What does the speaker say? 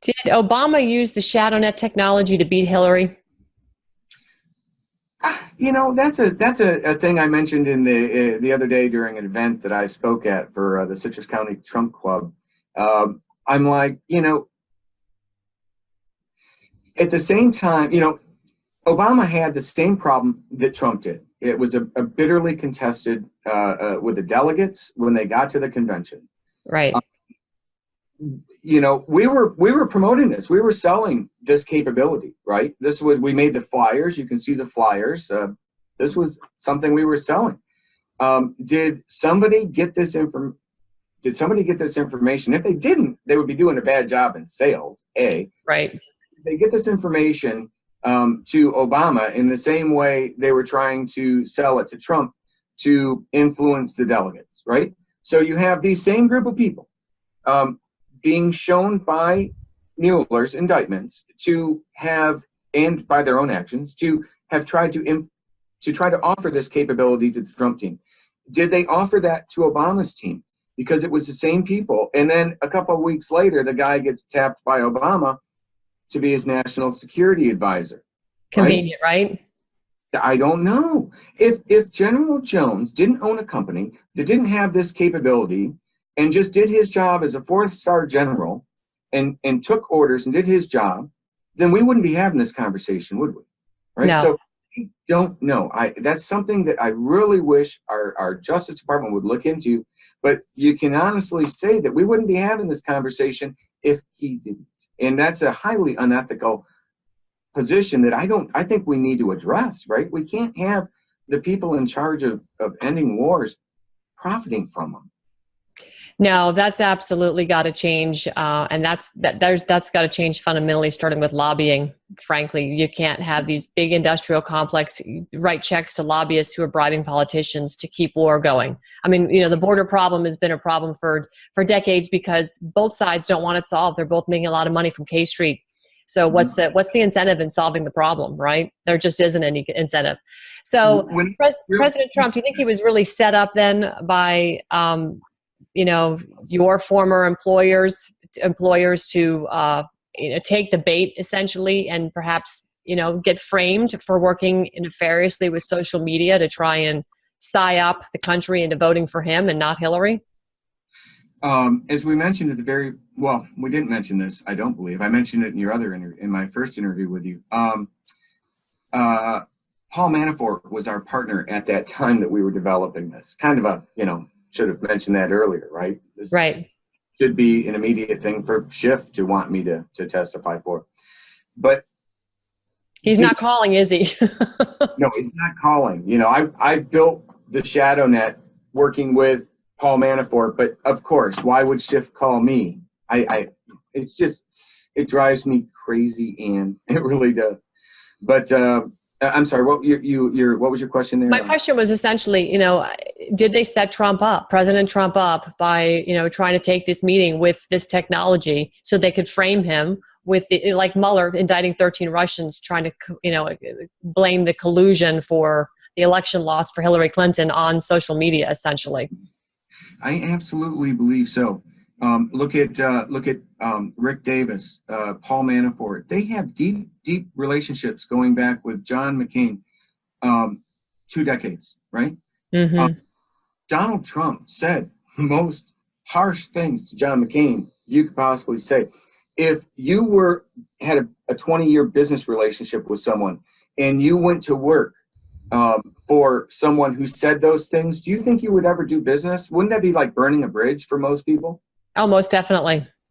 Did Obama use the ShadowNet technology to beat Hillary? That's a thing I mentioned in the other day during an event that I spoke at for the Citrus County Trump Club. I'm like, at the same time, Obama had the same problem that Trump did. It was a bitterly contested with the delegates when they got to the convention. Right. We were promoting this. We were selling this capability, right? We made the flyers. You can see the flyers. This was something we were selling. Did somebody get this information? If they didn't, they would be doing a bad job in sales. Right. They get this information to Obama in the same way they were trying to sell it to Trump to influence the delegates, right? So you have these same group of people being shown by Mueller's indictments to have, and by their own actions, to have tried to try to offer this capability to the Trump team. Did they offer that to Obama's team? Because it was the same people. And then a couple of weeks later, the guy gets tapped by Obama to be his national security advisor. Convenient, right? I don't know. If General Jones didn't own a company that didn't have this capability and just did his job as a 4-star general and took orders and did his job, then we wouldn't be having this conversation, would we? Right? No. So I don't know. That's something that I really wish our Justice Department would look into. But you can honestly say that we wouldn't be having this conversation if he didn't. And that's a highly unethical position that I think we need to address, right? We can't have the people in charge of ending wars profiting from them. No, that's absolutely got to change, and that's got to change fundamentally, starting with lobbying. Frankly, you can't have these big industrial complex write checks to lobbyists who are bribing politicians to keep war going. I mean, the border problem has been a problem for decades because both sides don't want it solved. They're both making a lot of money from K Street. So what's the incentive in solving the problem, right? There just isn't any incentive. So President Trump, do you think he was really set up then by your former employers to take the bait essentially, and perhaps get framed for working nefariously with social media to try and psyop the country into voting for him and not Hillary? As we mentioned at we didn't mention this, I don't believe. I mentioned it in my first interview with you. Paul Manafort was our partner at that time that we were developing this. Kind of should have mentioned that earlier, right? This right. Should be an immediate thing for Schiff to want me to testify for. But he's not calling, is he? No, he's not calling. I built the ShadowNet working with Paul Manafort, but of course, why would Schiff call me? It drives me crazy, and it really does. But I'm sorry. What was your question there? My question was essentially, did they set President Trump up by, trying to take this meeting with this technology so they could frame him with like Mueller indicting 13 Russians, trying to, blame the collusion for the election loss for Hillary Clinton on social media, essentially? I absolutely believe so. Look at Rick Davis, Paul Manafort. They have deep relationships going back with John McCain, 2 decades, right? Mm-hmm. Donald Trump said the most harsh things to John McCain you could possibly say. If you had a 20-year business relationship with someone and you went to work for someone who said those things, do you think you would ever do business? Wouldn't that be like burning a bridge for most people? Oh, most definitely.